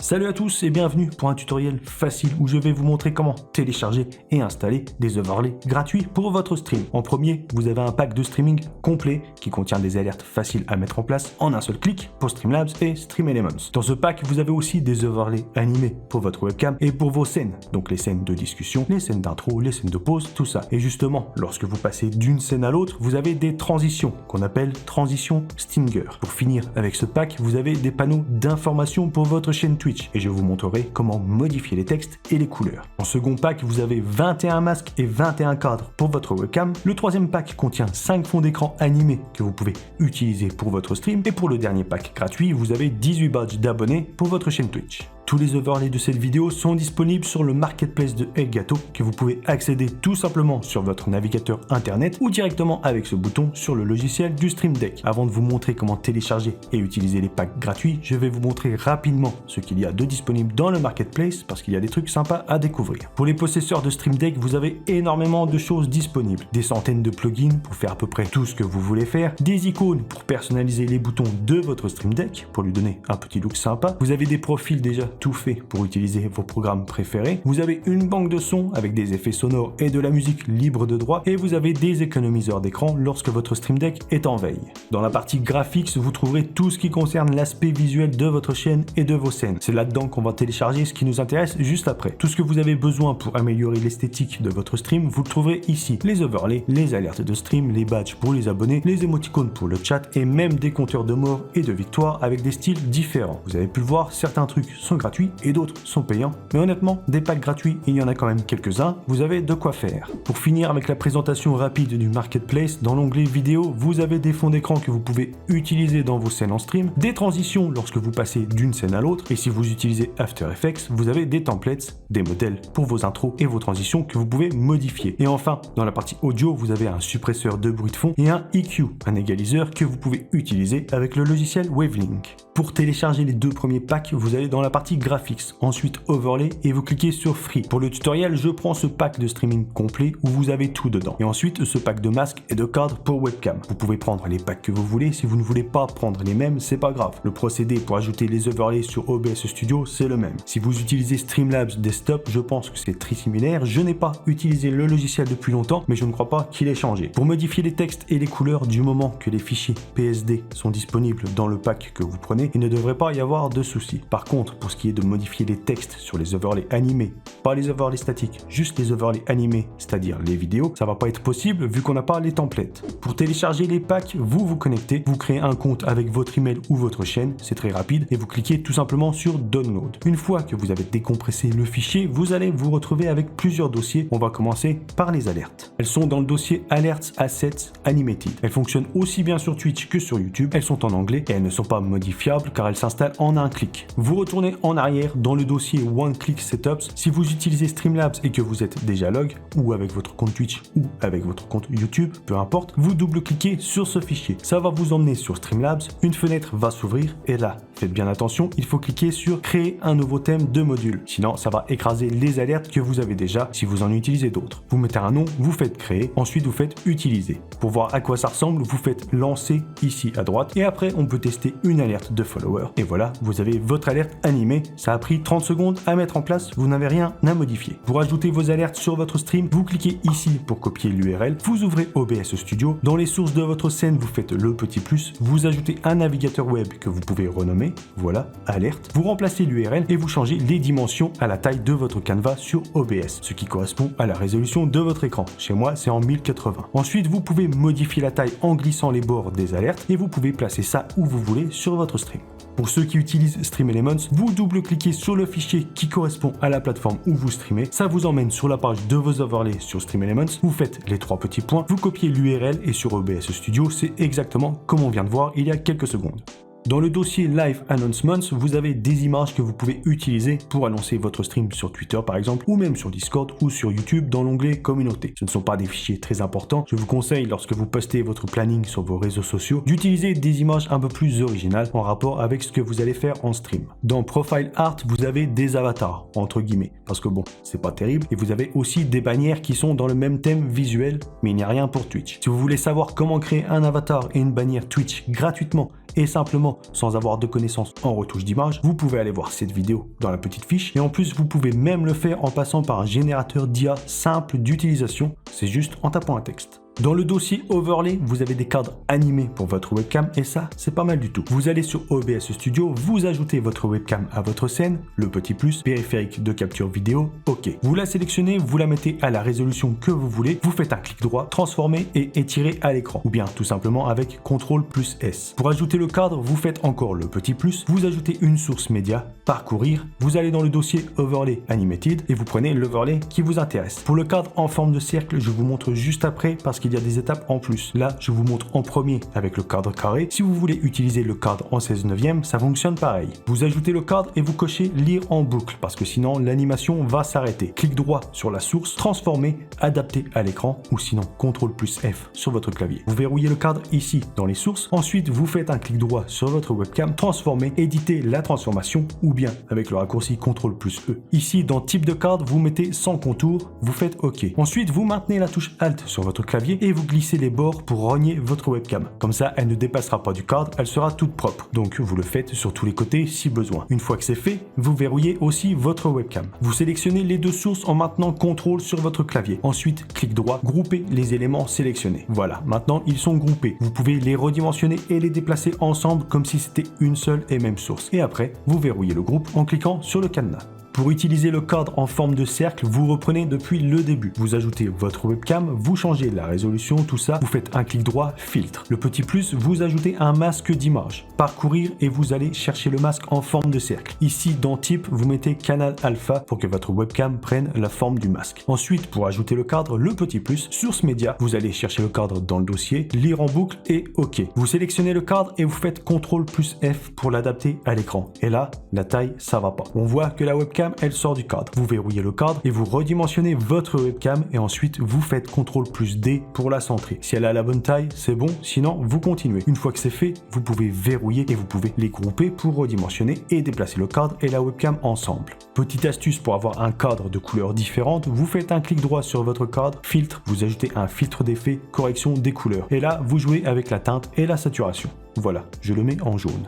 Salut à tous et bienvenue pour un tutoriel facile où je vais vous montrer comment télécharger et installer des overlays gratuits pour votre stream. En premier, vous avez un pack de streaming complet qui contient des alertes faciles à mettre en place en un seul clic pour Streamlabs et StreamElements. Dans ce pack, vous avez aussi des overlays animés pour votre webcam et pour vos scènes, donc les scènes de discussion, les scènes d'intro, les scènes de pause, tout ça. Et justement, lorsque vous passez d'une scène à l'autre, vous avez des transitions qu'on appelle transitions Stinger. Pour finir avec ce pack, vous avez des panneaux d'information pour votre chaîne Twitch et je vous montrerai comment modifier les textes et les couleurs. En second pack, vous avez 21 masques et 21 cadres pour votre webcam. Le troisième pack contient 5 fonds d'écran animés que vous pouvez utiliser pour votre stream. Et pour le dernier pack gratuit, vous avez 18 badges d'abonnés pour votre chaîne Twitch. Tous les overlays de cette vidéo sont disponibles sur le marketplace de Elgato que vous pouvez accéder tout simplement sur votre navigateur internet ou directement avec ce bouton sur le logiciel du Stream Deck. Avant de vous montrer comment télécharger et utiliser les packs gratuits, je vais vous montrer rapidement ce qu'il y a de disponible dans le marketplace parce qu'il y a des trucs sympas à découvrir. Pour les possesseurs de Stream Deck, vous avez énormément de choses disponibles. Des centaines de plugins pour faire à peu près tout ce que vous voulez faire, des icônes pour personnaliser les boutons de votre Stream Deck pour lui donner un petit look sympa. Vous avez des profils déjà tout fait pour utiliser vos programmes préférés. Vous avez une banque de sons avec des effets sonores et de la musique libre de droit et vous avez des économiseurs d'écran lorsque votre Stream Deck est en veille. Dans la partie graphics, vous trouverez tout ce qui concerne l'aspect visuel de votre chaîne et de vos scènes. C'est là-dedans qu'on va télécharger ce qui nous intéresse juste après. Tout ce que vous avez besoin pour améliorer l'esthétique de votre stream, vous le trouverez ici. Les overlays, les alertes de stream, les badges pour les abonnés, les émoticônes pour le chat et même des compteurs de mort et de victoire avec des styles différents. Vous avez pu le voir, certains trucs sont gratuits et d'autres sont payants, mais honnêtement, des packs gratuits, il y en a quand même quelques-uns, vous avez de quoi faire. Pour finir avec la présentation rapide du marketplace, dans l'onglet vidéo, vous avez des fonds d'écran que vous pouvez utiliser dans vos scènes en stream, des transitions lorsque vous passez d'une scène à l'autre, et si vous utilisez After Effects, vous avez des templates, des modèles pour vos intros et vos transitions que vous pouvez modifier. Et enfin, dans la partie audio, vous avez un suppresseur de bruit de fond et un EQ, un égaliseur que vous pouvez utiliser avec le logiciel Wavelink. Pour télécharger les deux premiers packs, vous allez dans la partie graphics, ensuite overlay et vous cliquez sur Free. Pour le tutoriel, je prends ce pack de streaming complet où vous avez tout dedans. Et ensuite, ce pack de masques et de cadres pour webcam. Vous pouvez prendre les packs que vous voulez. Si vous ne voulez pas prendre les mêmes, c'est pas grave. Le procédé pour ajouter les overlays sur OBS Studio, c'est le même. Si vous utilisez Streamlabs Desktop, je pense que c'est très similaire. Je n'ai pas utilisé le logiciel depuis longtemps, mais je ne crois pas qu'il ait changé. Pour modifier les textes et les couleurs du moment que les fichiers PSD sont disponibles dans le pack que vous prenez, il ne devrait pas y avoir de soucis. Par contre, pour ce qui est de modifier les textes sur les overlays animés, pas les overlays statiques, juste les overlays animés, c'est-à-dire les vidéos, ça va pas être possible vu qu'on n'a pas les templates. Pour télécharger les packs, vous vous connectez, vous créez un compte avec votre email ou votre chaîne, c'est très rapide, et vous cliquez tout simplement sur Download. Une fois que vous avez décompressé le fichier, vous allez vous retrouver avec plusieurs dossiers. On va commencer par les alertes. Elles sont dans le dossier Alerts Assets Animated. Elles fonctionnent aussi bien sur Twitch que sur YouTube. Elles sont en anglais et elles ne sont pas modifiables car elles s'installent en un clic. Vous retournez en arrière dans le dossier One Click Setups. Si vous utilisez Streamlabs et que vous êtes déjà log, ou avec votre compte Twitch ou avec votre compte YouTube, peu importe, vous double-cliquez sur ce fichier. Ça va vous emmener sur Streamlabs, une fenêtre va s'ouvrir et là, faites bien attention, il faut cliquer sur Créer un nouveau thème de module. Sinon, ça va écraser les alertes que vous avez déjà si vous en utilisez d'autres. Vous mettez un nom, vous faites Créer, ensuite vous faites Utiliser. Pour voir à quoi ça ressemble, vous faites Lancer ici à droite et après on peut tester une alerte de follower. Et voilà, vous avez votre alerte animée. Ça a pris 30 secondes à mettre en place, vous n'avez rien à modifier. Pour ajouter vos alertes sur votre stream, vous cliquez ici pour copier l'URL, vous ouvrez OBS Studio, dans les sources de votre scène, vous faites le petit plus, vous ajoutez un navigateur web que vous pouvez renommer, voilà, alerte, vous remplacez l'URL et vous changez les dimensions à la taille de votre canevas sur OBS, ce qui correspond à la résolution de votre écran. Chez moi, c'est en 1080. Ensuite, vous pouvez modifier la taille en glissant les bords des alertes et vous pouvez placer ça où vous voulez sur votre stream. Pour ceux qui utilisent StreamElements, vous double-cliquez sur le fichier qui correspond à la plateforme où vous streamez. Ça vous emmène sur la page de vos overlays sur StreamElements. Vous faites les 3 petits points, vous copiez l'URL et sur OBS Studio, c'est exactement comme on vient de voir il y a quelques secondes. Dans le dossier Live Announcements, vous avez des images que vous pouvez utiliser pour annoncer votre stream sur Twitter par exemple, ou même sur Discord ou sur YouTube dans l'onglet Communauté. Ce ne sont pas des fichiers très importants. Je vous conseille, lorsque vous postez votre planning sur vos réseaux sociaux, d'utiliser des images un peu plus originales en rapport avec ce que vous allez faire en stream. Dans Profile Art, vous avez des avatars, entre guillemets, parce que bon, c'est pas terrible, et vous avez aussi des bannières qui sont dans le même thème visuel, mais il n'y a rien pour Twitch. Si vous voulez savoir comment créer un avatar et une bannière Twitch gratuitement et simplement facilement sans avoir de connaissances en retouche d'image, vous pouvez aller voir cette vidéo dans la petite fiche. Et en plus, vous pouvez même le faire en passant par un générateur d'IA simple d'utilisation. C'est juste en tapant un texte. Dans le dossier Overlay, vous avez des cadres animés pour votre webcam et ça, c'est pas mal du tout. Vous allez sur OBS Studio, vous ajoutez votre webcam à votre scène, le petit plus, périphérique de capture vidéo, OK. Vous la sélectionnez, vous la mettez à la résolution que vous voulez, vous faites un clic droit, transformer et étirer à l'écran. Ou bien tout simplement avec CTRL plus S. Pour ajouter le cadre, vous faites encore le petit plus, vous ajoutez une source média, parcourir, vous allez dans le dossier Overlay Animated et vous prenez l'overlay qui vous intéresse. Pour le cadre en forme de cercle, je vous montre juste après parce qu'il y a des étapes en plus. Là, je vous montre en premier avec le cadre carré. Si vous voulez utiliser le cadre en 16/9, ça fonctionne pareil. Vous ajoutez le cadre et vous cochez lire en boucle parce que sinon l'animation va s'arrêter. Clic droit sur la source, transformer, adapter à l'écran ou sinon CTRL plus F sur votre clavier. Vous verrouillez le cadre ici dans les sources. Ensuite, vous faites un clic droit sur votre webcam, transformer, éditer la transformation ou bien avec le raccourci CTRL plus E. Ici, dans type de cadre, vous mettez sans contour, vous faites OK. Ensuite, vous maintenez la touche Alt sur votre clavier et vous glissez les bords pour rogner votre webcam. Comme ça, elle ne dépassera pas du cadre, elle sera toute propre. Donc, vous le faites sur tous les côtés si besoin. Une fois que c'est fait, vous verrouillez aussi votre webcam. Vous sélectionnez les deux sources en maintenant CTRL sur votre clavier. Ensuite, clic droit, grouper les éléments sélectionnés. Voilà, maintenant ils sont groupés. Vous pouvez les redimensionner et les déplacer ensemble comme si c'était une seule et même source. Et après, vous verrouillez le groupe en cliquant sur le cadenas. Pour utiliser le cadre en forme de cercle, vous reprenez depuis le début. Vous ajoutez votre webcam, vous changez la résolution, tout ça, vous faites un clic droit, filtre. Le petit plus, vous ajoutez un masque d'image. Parcourir et vous allez chercher le masque en forme de cercle. Ici, dans type, vous mettez canal alpha pour que votre webcam prenne la forme du masque. Ensuite, pour ajouter le cadre, le petit plus, source média, vous allez chercher le cadre dans le dossier, lire en boucle et OK. Vous sélectionnez le cadre et vous faites CTRL plus F pour l'adapter à l'écran. Et là, la taille, ça va pas. On voit que la webcam elle sort du cadre. Vous verrouillez le cadre et vous redimensionnez votre webcam et ensuite vous faites CTRL plus D pour la centrer. Si elle a la bonne taille, c'est bon, sinon vous continuez. Une fois que c'est fait, vous pouvez verrouiller et vous pouvez les grouper pour redimensionner et déplacer le cadre et la webcam ensemble. Petite astuce pour avoir un cadre de couleurs différentes, vous faites un clic droit sur votre cadre, filtre, vous ajoutez un filtre d'effet, correction des couleurs. Et là, vous jouez avec la teinte et la saturation. Voilà, je le mets en jaune.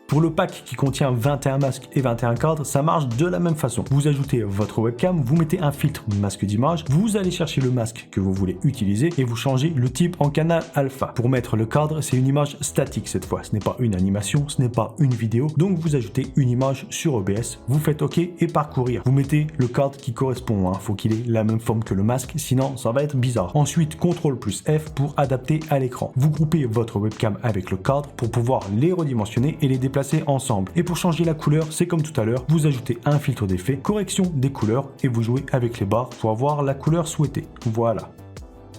Pour le pack qui contient 21 masques et 21 cadres, ça marche de la même façon. Vous ajoutez votre webcam, vous mettez un filtre masque d'image, vous allez chercher le masque que vous voulez utiliser et vous changez le type en canal alpha. Pour mettre le cadre, c'est une image statique cette fois. Ce n'est pas une animation, ce n'est pas une vidéo. Donc vous ajoutez une image sur OBS, vous faites OK et parcourir. Vous mettez le cadre qui correspond. Faut qu'il ait la même forme que le masque, sinon ça va être bizarre. Ensuite, CTRL plus F pour adapter à l'écran. Vous groupez votre webcam avec le cadre pour pouvoir les redimensionner et les déplacer ensemble. Et pour changer la couleur, c'est comme tout à l'heure, vous ajoutez un filtre d'effet, correction des couleurs et vous jouez avec les barres pour avoir la couleur souhaitée. Voilà.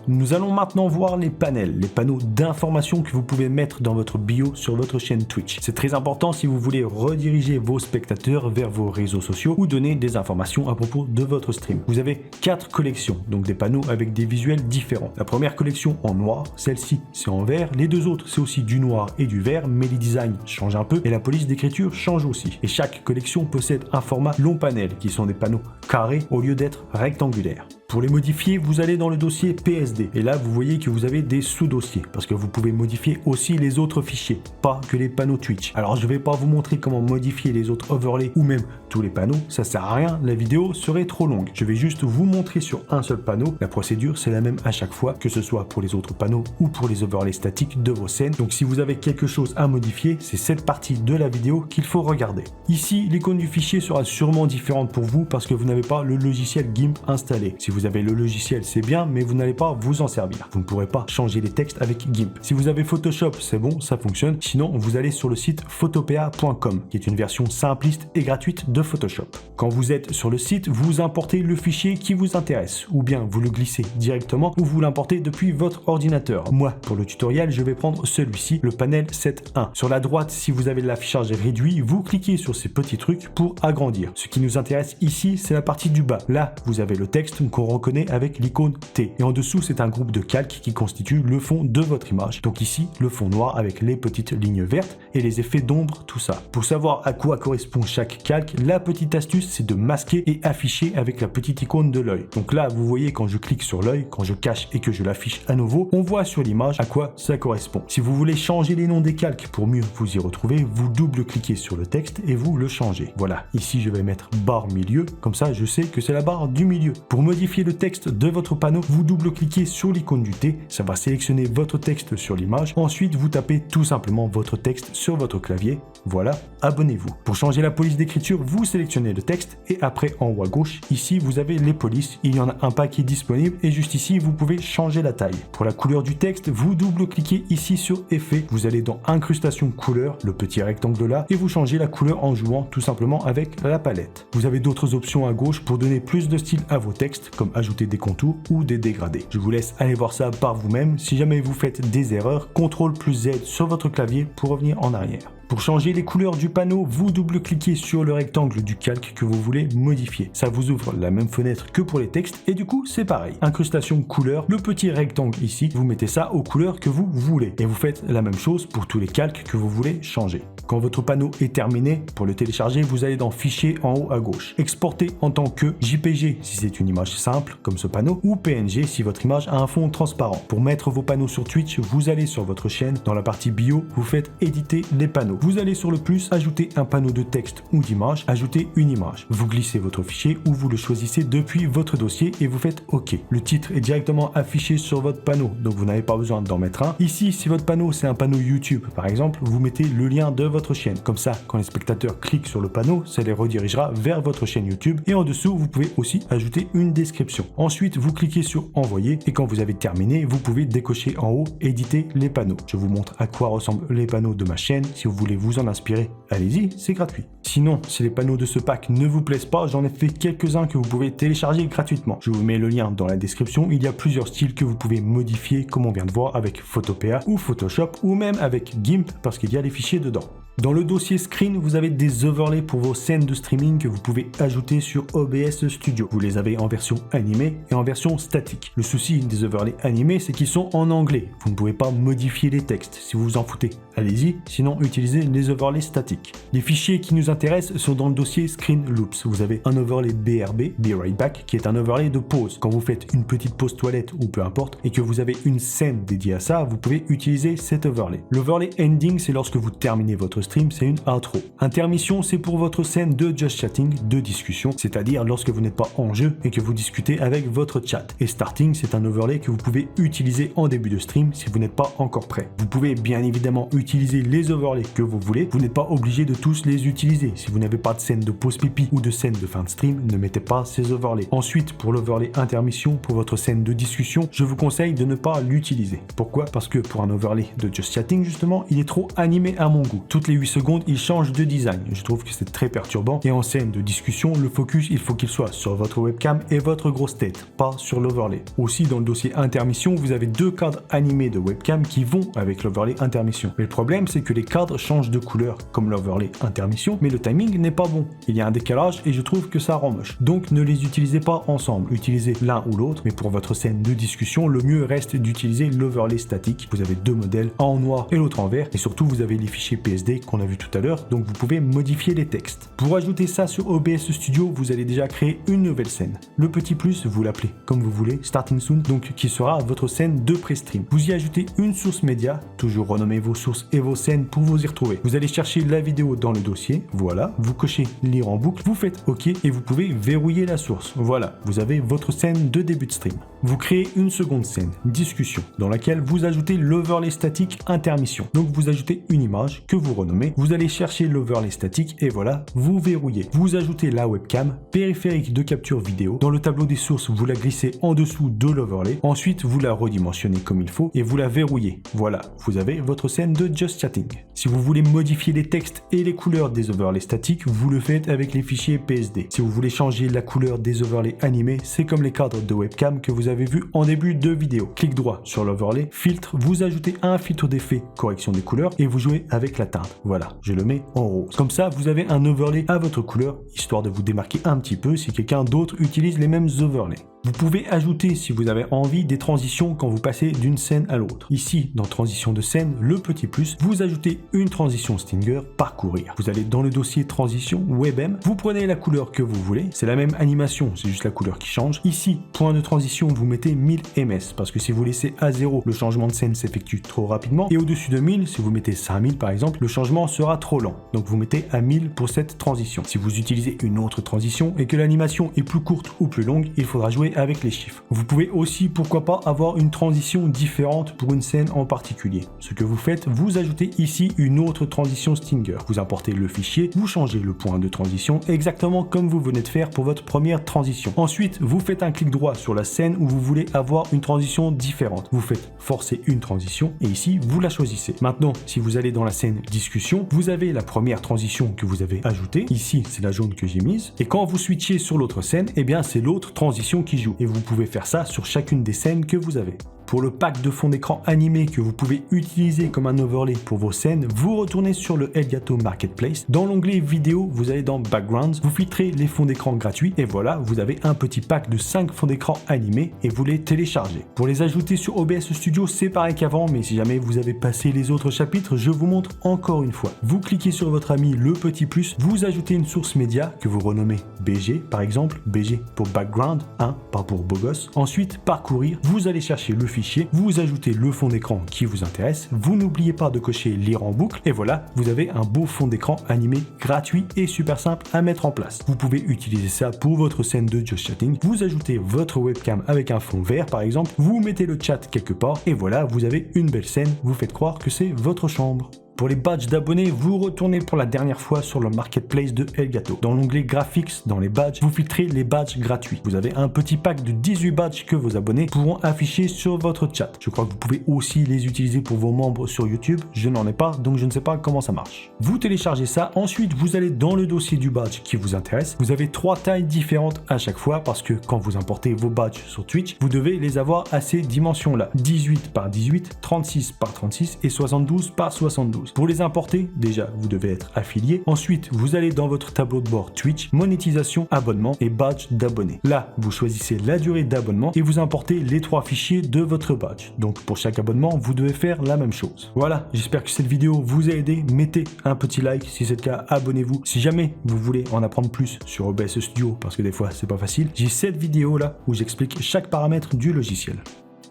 Nous allons maintenant voir les panels, les panneaux d'information que vous pouvez mettre dans votre bio sur votre chaîne Twitch. C'est très important si vous voulez rediriger vos spectateurs vers vos réseaux sociaux ou donner des informations à propos de votre stream. Vous avez 4 collections, donc des panneaux avec des visuels différents. La première collection en noir, celle-ci c'est en vert, les deux autres c'est aussi du noir et du vert, mais les designs changent un peu et la police d'écriture change aussi. Et chaque collection possède un format long panel qui sont des panneaux carrés au lieu d'être rectangulaires. Pour les modifier, vous allez dans le dossier PSD et là vous voyez que vous avez des sous-dossiers parce que vous pouvez modifier aussi les autres fichiers, pas que les panneaux Twitch. Alors je vais pas vous montrer comment modifier les autres overlays ou même tous les panneaux, ça sert à rien, la vidéo serait trop longue. Je vais juste vous montrer sur un seul panneau. La procédure c'est la même à chaque fois, que ce soit pour les autres panneaux ou pour les overlays statiques de vos scènes. Donc si vous avez quelque chose à modifier, c'est cette partie de la vidéo qu'il faut regarder. Ici, l'icône du fichier sera sûrement différente pour vous parce que vous n'avez pas le logiciel GIMP installé. Si vous avez le logiciel, c'est bien, mais vous n'allez pas vous en servir. Vous ne pourrez pas changer les textes avec GIMP. Si vous avez Photoshop, c'est bon, ça fonctionne. Sinon, vous allez sur le site photopea.com, qui est une version simpliste et gratuite de Photoshop. Quand vous êtes sur le site, vous importez le fichier qui vous intéresse, ou bien vous le glissez directement, ou vous l'importez depuis votre ordinateur. Moi, pour le tutoriel, je vais prendre celui-ci, le panel 7.1. Sur la droite, si vous avez l'affichage réduit, vous cliquez sur ces petits trucs pour agrandir. Ce qui nous intéresse ici, c'est la partie du bas. Là, vous avez le texte qu'on reconnaît avec l'icône T. Et en dessous, c'est un groupe de calques qui constitue le fond de votre image. Donc ici, le fond noir avec les petites lignes vertes et les effets d'ombre, tout ça. Pour savoir à quoi correspond chaque calque, la petite astuce, c'est de masquer et afficher avec la petite icône de l'œil. Donc là, vous voyez quand je clique sur l'œil, quand je cache et que je l'affiche à nouveau, on voit sur l'image à quoi ça correspond. Si vous voulez changer les noms des calques pour mieux vous y retrouver, vous double-cliquez sur le texte et vous le changez. Voilà, ici je vais mettre barre milieu, comme ça je sais que c'est la barre du milieu. Pour modifier le texte de votre panneau, vous double-cliquez sur l'icône du T, ça va sélectionner votre texte sur l'image. Ensuite, vous tapez tout simplement votre texte sur votre clavier. Voilà, abonnez-vous. Pour changer la police d'écriture, vous sélectionnez le texte et après en haut à gauche, ici vous avez les polices. Il y en a un paquet disponible et juste ici, vous pouvez changer la taille. Pour la couleur du texte, vous double-cliquez ici sur effet. Vous allez dans incrustation couleur, le petit rectangle là, et vous changez la couleur en jouant tout simplement avec la palette. Vous avez d'autres options à gauche pour donner plus de style à vos textes, comme ajouter des contours ou des dégradés. Je vous laisse aller voir ça par vous-même. Si jamais vous faites des erreurs, CTRL+Z sur votre clavier pour revenir en arrière. Pour changer les couleurs du panneau, vous double-cliquez sur le rectangle du calque que vous voulez modifier. Ça vous ouvre la même fenêtre que pour les textes et du coup c'est pareil. Incrustation couleur, le petit rectangle ici, vous mettez ça aux couleurs que vous voulez. Et vous faites la même chose pour tous les calques que vous voulez changer. Quand votre panneau est terminé, pour le télécharger, vous allez dans Fichier en haut à gauche. Exporter en tant que JPG si c'est une image simple comme ce panneau ou PNG si votre image a un fond transparent. Pour mettre vos panneaux sur Twitch, vous allez sur votre chaîne, dans la partie bio, vous faites éditer les panneaux. Vous allez sur le plus, ajouter un panneau de texte ou d'image, ajouter une image. Vous glissez votre fichier ou vous le choisissez depuis votre dossier et vous faites OK. Le titre est directement affiché sur votre panneau, donc vous n'avez pas besoin d'en mettre un. Ici, si votre panneau c'est un panneau YouTube par exemple, vous mettez le lien de votre chaîne. Comme ça, quand les spectateurs cliquent sur le panneau, ça les redirigera vers votre chaîne YouTube. Et en dessous, vous pouvez aussi ajouter une description. Ensuite, vous cliquez sur Envoyer et quand vous avez terminé, vous pouvez décocher en haut Éditer les panneaux. Je vous montre à quoi ressemblent les panneaux de ma chaîne. Si vous voulez vous en inspirer, allez-y, c'est gratuit. Sinon, si les panneaux de ce pack ne vous plaisent pas, j'en ai fait quelques-uns que vous pouvez télécharger gratuitement. Je vous mets le lien dans la description. Il y a plusieurs styles que vous pouvez modifier comme on vient de voir avec Photopea ou Photoshop ou même avec GIMP parce qu'il y a les fichiers dedans. Dans le dossier Screen, vous avez des overlays pour vos scènes de streaming que vous pouvez ajouter sur OBS Studio. Vous les avez en version animée et en version statique. Le souci des overlays animés, c'est qu'ils sont en anglais. Vous ne pouvez pas modifier les textes. Si vous vous en foutez, allez-y. Sinon, utilisez les overlays statiques. Les fichiers qui nous intéressent sont dans le dossier Screen Loops. Vous avez un overlay BRB, Be Right Back, qui est un overlay de pause. Quand vous faites une petite pause toilette ou peu importe, et que vous avez une scène dédiée à ça, vous pouvez utiliser cet overlay. L'overlay Ending, c'est lorsque vous terminez votre stream, c'est une outro. Intermission, c'est pour votre scène de just chatting, de discussion, c'est-à-dire lorsque vous n'êtes pas en jeu et que vous discutez avec votre chat. Et starting, c'est un overlay que vous pouvez utiliser en début de stream si vous n'êtes pas encore prêt. Vous pouvez bien évidemment utiliser les overlays que vous voulez. Vous n'êtes pas obligé de tous les utiliser. Si vous n'avez pas de scène de pause pipi ou de scène de fin de stream, ne mettez pas ces overlays. Ensuite, pour l'overlay intermission, pour votre scène de discussion, je vous conseille de ne pas l'utiliser. Pourquoi? Parce que pour un overlay de just chatting, justement, il est trop animé à mon goût. Toutes les 8 secondes, il change de design. Je trouve que c'est très perturbant. Et en scène de discussion, le focus, il faut qu'il soit sur votre webcam et votre grosse tête, pas sur l'overlay. Aussi, dans le dossier intermission, vous avez 2 cadres animés de webcam qui vont avec l'overlay intermission. Mais le problème, c'est que les cadres changent de couleur, comme l'overlay intermission, mais le timing n'est pas bon. Il y a un décalage et je trouve que ça rend moche. Donc, ne les utilisez pas ensemble. Utilisez l'un ou l'autre, mais pour votre scène de discussion, le mieux reste d'utiliser l'overlay statique. Vous avez 2 modèles, un en noir et l'autre en vert, et surtout, vous avez les fichiers PSD qu'on a vu tout à l'heure, donc vous pouvez modifier les textes. Pour ajouter ça sur OBS Studio, vous allez déjà créer une nouvelle scène. Le petit plus, vous l'appelez comme vous voulez, Starting Soon, donc qui sera votre scène de pré-stream. Vous y ajoutez une source média, toujours renommez vos sources et vos scènes pour vous y retrouver. Vous allez chercher la vidéo dans le dossier, voilà, vous cochez lire en boucle, vous faites OK et vous pouvez verrouiller la source. Voilà, vous avez votre scène de début de stream. Vous créez une seconde scène, discussion, dans laquelle vous ajoutez l'overlay statique intermission. Donc vous ajoutez une image que vous renommez, vous allez chercher l'overlay statique et voilà, vous verrouillez. Vous ajoutez la webcam, périphérique de capture vidéo. Dans le tableau des sources, vous la glissez en dessous de l'overlay. Ensuite, vous la redimensionnez comme il faut et vous la verrouillez. Voilà, vous avez votre scène de just chatting. Si vous voulez modifier les textes et les couleurs des overlays statiques, vous le faites avec les fichiers PSD. Si vous voulez changer la couleur des overlays animés, c'est comme les cadres de webcam que vous vous avez vu en début de vidéo. Clic droit sur l'overlay, filtre, vous ajoutez un filtre d'effet, correction des couleurs et vous jouez avec la teinte. Voilà, je le mets en rose. Comme ça, vous avez un overlay à votre couleur, histoire de vous démarquer un petit peu si quelqu'un d'autre utilise les mêmes overlays. Vous pouvez ajouter, si vous avez envie, des transitions quand vous passez d'une scène à l'autre. Ici, dans transition de scène, le petit plus, vous ajoutez une transition Stinger parcourir. Vous allez dans le dossier transition WebM, vous prenez la couleur que vous voulez, c'est la même animation, c'est juste la couleur qui change. Ici, point de transition, vous mettez 1000 ms, parce que si vous laissez à 0, le changement de scène s'effectue trop rapidement, et au-dessus de 1000, si vous mettez 5000 par exemple, le changement sera trop lent. Donc vous mettez à 1000 pour cette transition. Si vous utilisez une autre transition et que l'animation est plus courte ou plus longue, il faudra jouer avec les chiffres. Vous pouvez aussi, pourquoi pas, avoir une transition différente pour une scène en particulier. Ce que vous faites, vous ajoutez ici une autre transition Stinger. Vous importez le fichier, vous changez le point de transition exactement comme vous venez de faire pour votre première transition. Ensuite, vous faites un clic droit sur la scène où vous voulez avoir une transition différente. Vous faites forcer une transition et ici, vous la choisissez. Maintenant, si vous allez dans la scène discussion, vous avez la première transition que vous avez ajoutée. Ici, c'est la jaune que j'ai mise. Et quand vous switchez sur l'autre scène, eh bien, c'est l'autre transition qui joue. Et vous pouvez faire ça sur chacune des scènes que vous avez. Pour le pack de fond d'écran animé que vous pouvez utiliser comme un overlay pour vos scènes, vous retournez sur le Elgato Marketplace. Dans l'onglet vidéo, vous allez dans Backgrounds, vous filtrez les fonds d'écran gratuits et voilà, vous avez un petit pack de 5 fonds d'écran animés et vous les téléchargez. Pour les ajouter sur OBS Studio, c'est pareil qu'avant, mais si jamais vous avez passé les autres chapitres, je vous montre encore une fois. Vous cliquez sur votre ami le petit plus, vous ajoutez une source média que vous renommez BG par exemple, BG pour Background 1, pas pour beau gosse. Ensuite, parcourir, vous allez chercher le fichier, vous ajoutez le fond d'écran qui vous intéresse, vous n'oubliez pas de cocher lire en boucle et voilà, vous avez un beau fond d'écran animé gratuit et super simple à mettre en place. Vous pouvez utiliser ça pour votre scène de Just Chatting, vous ajoutez votre webcam avec un fond vert par exemple, vous mettez le chat quelque part et voilà, vous avez une belle scène, vous faites croire que c'est votre chambre. Pour les badges d'abonnés, vous retournez pour la dernière fois sur le marketplace de Elgato. Dans l'onglet Graphics, dans les badges, vous filtrez les badges gratuits. Vous avez un petit pack de 18 badges que vos abonnés pourront afficher sur votre chat. Je crois que vous pouvez aussi les utiliser pour vos membres sur YouTube. Je n'en ai pas, donc je ne sais pas comment ça marche. Vous téléchargez ça, ensuite vous allez dans le dossier du badge qui vous intéresse. Vous avez 3 tailles différentes à chaque fois parce que quand vous importez vos badges sur Twitch, vous devez les avoir à ces dimensions-là. 18 par 18, 36 par 36 et 72 par 72. Pour les importer, déjà, vous devez être affilié. Ensuite, vous allez dans votre tableau de bord Twitch, monétisation, abonnement et badge d'abonné. Là, vous choisissez la durée d'abonnement et vous importez les 3 fichiers de votre badge. Donc, pour chaque abonnement, vous devez faire la même chose. Voilà, j'espère que cette vidéo vous a aidé. Mettez un petit like. Si c'est le cas, abonnez-vous. Si jamais vous voulez en apprendre plus sur OBS Studio, parce que des fois, c'est pas facile, j'ai cette vidéo là où j'explique chaque paramètre du logiciel.